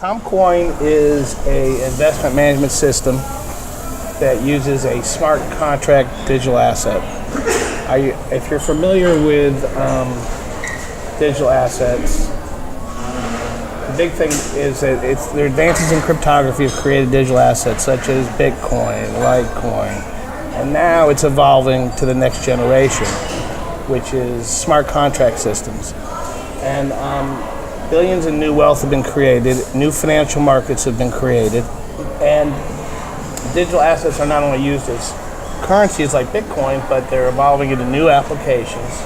Compcoin is a investment management system that uses a smart contract digital asset. If you're familiar with digital assets, the big thing is that there are advances in cryptography have created digital assets such as Bitcoin, Litecoin, and now it's evolving to the next generation, which is smart contract systems. And billions in new wealth have been created, new financial markets have been created, and digital assets are not only used as currencies like Bitcoin, but they're evolving into new applications.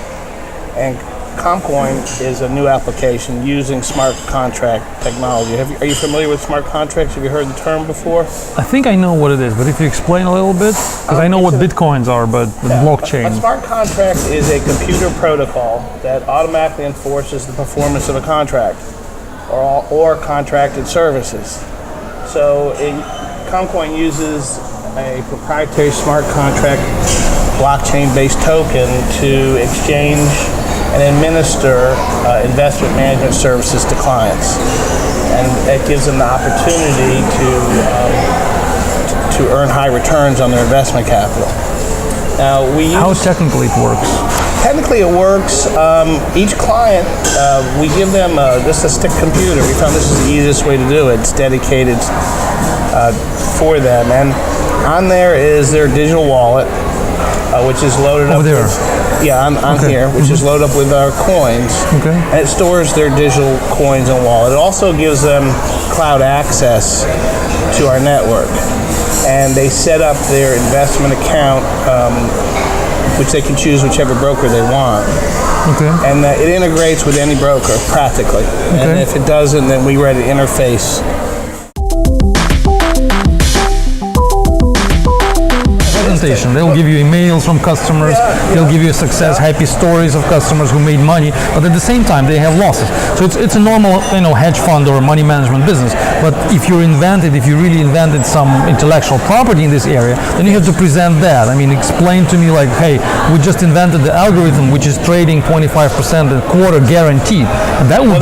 And Compcoin is a new application using smart contract technology. Are you familiar with smart contracts? Have you heard the term before? I think I know what it is, but if you explain a little bit, because I know what Bitcoins are, but the blockchain. A smart contract is a computer protocol that automatically enforces the performance of a contract or contracted services. So Compcoin uses a proprietary smart contract blockchain-based token to exchange and administer investment management services to clients, and it gives them the opportunity to earn high returns on their investment capital. Now, how technically it works? Technically, it works. Each client, we give them just a stick computer. We found this is the easiest way to do it. It's dedicated for them, and on there is their digital wallet, which is loaded up. There. On here, which is loaded up with our coins. Okay. And it stores their digital coins and wallet. It also gives them cloud access to our network. And they set up their investment account, which they can choose whichever broker they want. Okay. And it integrates with any broker, practically. Okay. And if it doesn't, then we write an interface. They'll give you emails from customers, they'll give you happy stories of customers who made money, but at the same time they have losses. So it's a normal hedge fund or money management business. But if you really invented some intellectual property in this area, then you have to present that. I mean, explain to me like, hey, we just invented the algorithm which is trading 25% a quarter guaranteed. And that would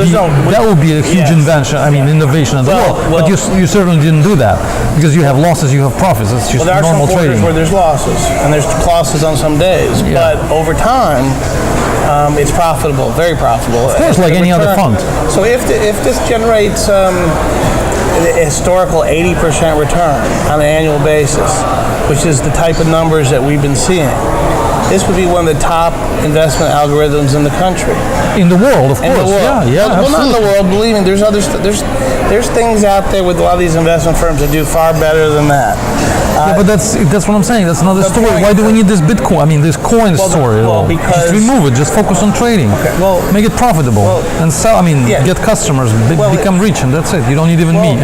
be a huge invention. I mean, innovation as well. But you certainly didn't do that because you have losses, you have profits. It's just normal trading. Where there's losses, and there's losses on some days, but over time, it's profitable, very profitable. Of course, like any other fund. So if this generates a historical 80% return on an annual basis, which is the type of numbers that we've been seeing, this would be one of the top investment algorithms in the country. In the world, of course. In the world. Well, not in the world. Believe me, there's things out there with a lot of these investment firms that do far better than that. But that's what I'm saying. That's another story. Why do we need this Bitcoin? I mean, this coin story. Because just remove it. Just focus on trading. Okay, make it profitable and sell. I mean, get customers, become rich, and that's it. You don't need even me.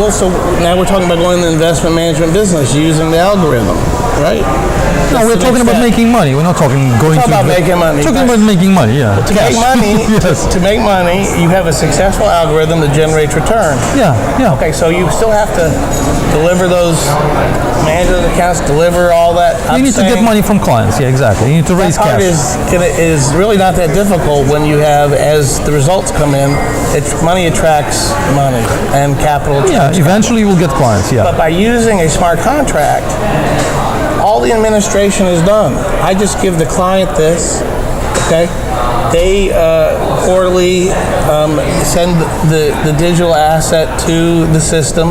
So now we're talking about going into the investment management business using the algorithm, right? No, we're talking about making money. We're not talking making money. Talking about making money. Yeah. To make money, to make money, you have a successful algorithm that generates return. Yeah. Okay, so you still have to deliver those management accounts, deliver all that. You need to get money from clients. Yeah, exactly. You need to raise cash. That part is really not that difficult when you have, as the results come in, money attracts money and capital attracts. Yeah, eventually you will get clients. Yeah. But by using a smart contract, all the administration is done. I just give the client this, okay? They quarterly send the digital asset to the system.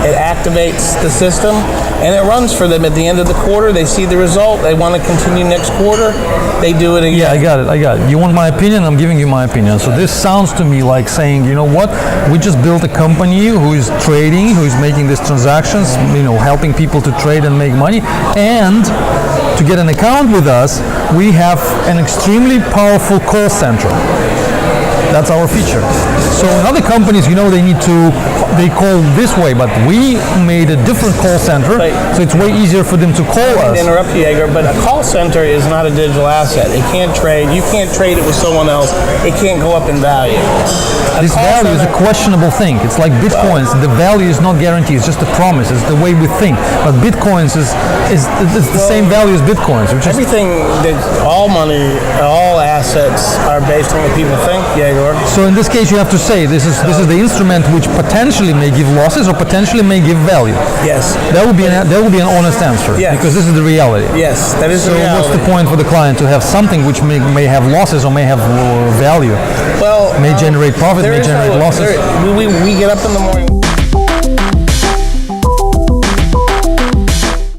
It activates the system, and it runs for them at the end of the quarter. They see the result. They want to continue next quarter. They do it again. Yeah, I got it. You want my opinion? I'm giving you my opinion. So this sounds to me like saying, you know what? We just built a company who is trading, who is making these transactions, helping people to trade and make money. And to get an account with us, we have an extremely powerful call center. That's our feature. So in other companies, they need to they call this way, but we made a different call center, Right. so it's way easier for them to call To us. interrupt you, Jaeger, but a call center is not a digital asset. It can't trade. You can't trade it with someone else. It can't go up in value. This call value is a center- questionable thing. It's like bitcoins. The value is not guaranteed. It's just a promise. It's the way we think. But bitcoins is it's the same value as bitcoins, which is Everything that all money, all assets are based on what people think, Jaeger. so. In this case, you have to say this is the instrument which potentially may give losses or potentially may give value. Yes. That would be an honest answer Yes. because this is the reality. Yes, that is So the reality. what's the point for the client to have something which may have losses or may have value? Well, May generate profit, there may is generate losses. we get up in the morning.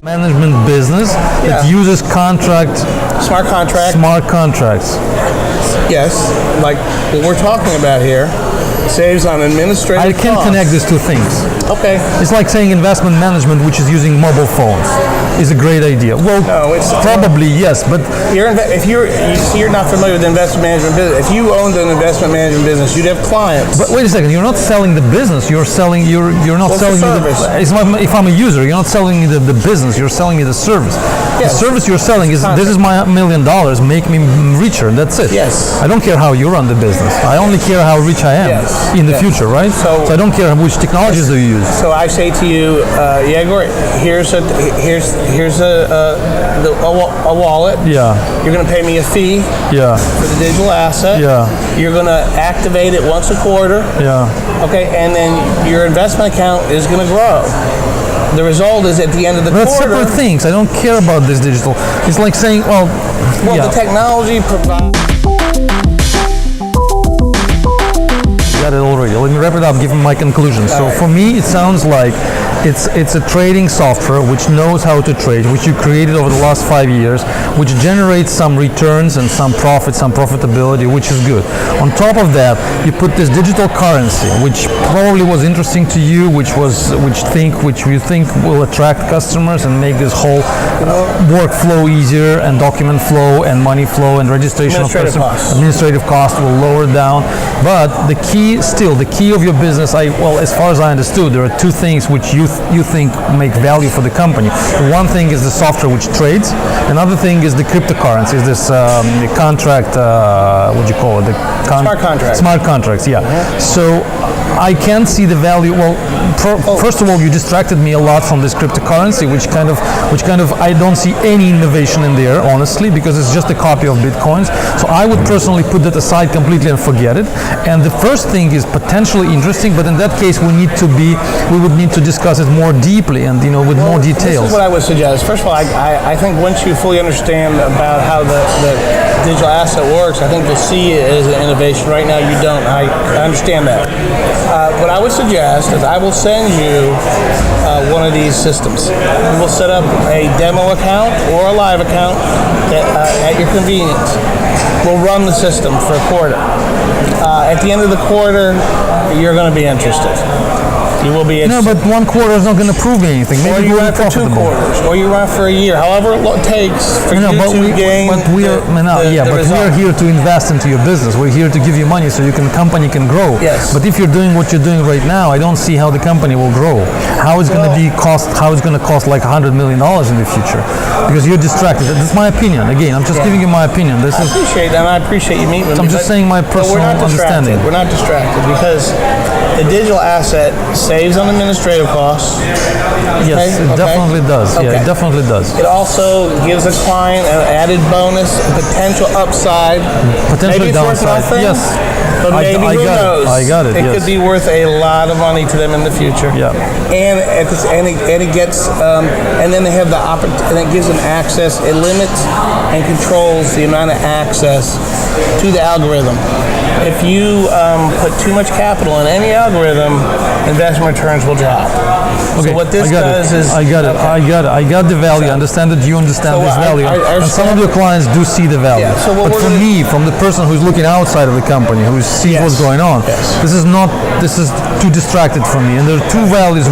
Management business that Yeah. uses Smart contract. smart contracts. Yes, like what we're talking about here, saves on administrative I can costs. connect these two things. Okay. It's like saying investment management, which is using mobile phones, is a great idea. Well, No, it's probably yes, but If you're not familiar with investment management business, if you owned an investment management business, you'd have clients. wait a second. You're not selling the business. You're selling. You're not What's the selling me service? It's like if I'm a user, you're not selling me the business. You're selling me the service. Yes. The service you're selling is this is my $1 million. Make me richer. That's it. Yes. I don't care how you run the business. I only care how rich I am Yes. in the Yes. future, right? So I don't care which technologies do you use. So I say to you, Yegor, here's a wallet. Yeah. You're going to pay me a fee Yeah. for the digital asset. Yeah. You're going to activate it once a quarter. Yeah. Okay, and then your investment account is going to grow. The result is at the end of the That's quarter. separate things. I don't care about this digital. It's like saying, well, Well, yeah. the technology provides. Got it already. Let me wrap it up, give my conclusion. So for me, it sounds like it's a trading software which knows how to trade, which you created over the last 5 years, which generates some returns and some profit, some profitability, which is good. On top of that, you put this digital currency, which probably was interesting to you, which you think will attract customers and make this whole workflow easier, and document flow and money flow and registration of Administrative customers. costs. Administrative cost will lower down. But the key of your business, as far as I understood, there are two things which you think make value for the company. The one thing is the software which trades. Another thing is the cryptocurrency, is this the contract, what do you call it? Smart contracts. Smart contracts, yeah. So I can see the value. Well, first of all, you distracted me a lot from this cryptocurrency, which kind of I don't see any innovation in there, honestly, because it's just a copy of bitcoins. So I would personally put that aside completely and forget it. And the first thing is potentially interesting, but in that case, we would need to discuss it more deeply and with more This details. is what I would suggest. First of all, I think once you fully understand about how the digital asset works, I think you'll see it as an innovation. Right now, you don't. I understand that. What I would suggest is I will send you one of these systems. We will set up a demo account or a live account at your convenience. We'll run the system for a quarter. At the end of the quarter, you're going to be interested. You will be No, interested. but one quarter is not going to prove anything. Or Maybe you we'll run be for 2 profitable. quarters, or you run for a year, however it takes for No, you but to gain we are the result. here to invest into your business. We're here to give you money so company can grow. Yes. But if you're doing what you're doing right now, I don't see how the company will grow. How it's going to cost like $100 million in the future? Because you're distracted. That's my opinion. Again, I'm just giving you my opinion. This I is appreciate that, and I appreciate you meeting with me. I'm just but- saying my but we're personal not distracted. understanding. We're not distracted because the digital asset saves on administrative costs. Yes, it Okay. definitely does. Yeah, Okay. it definitely does. It also gives a client an added bonus, a potential upside. Potentially maybe it's worth downside. nothing, Yes. but maybe I who got it. knows? I got it, It yes. could be worth a lot of money to them in the future. Yeah. And it gets and then they have the opportunity, and it gives them access. It limits and controls the amount of access to the algorithm. If you put too much capital in any algorithm, investment returns will drop. Okay, So what this I got does it. is I got it. I got it. I got the value. I understand that you understand So this value, I and some of understand- your clients do see the value. Yeah, so what but we're for gonna- me, from the person who's looking outside of the company, who sees Yes. what's going on, Yes. this is too distracted from me. And there are two values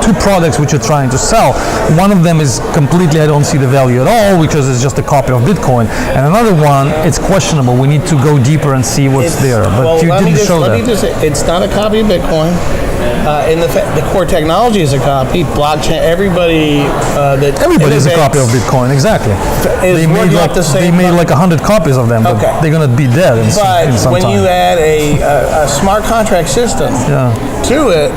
two products which you're trying to sell. One of them is completely I don't see the value at all because it's just a copy of Bitcoin, and another one it's questionable. We need to go deeper and see what's there. But well, you let me didn't just, show let that. me just say, it's not a copy of Bitcoin. And the core technology is a copy. Blockchain. Everybody Everybody is a copy of Bitcoin. Exactly. They made like 100 copies of them, but they're gonna be dead in some when time. you add a smart contract system to it,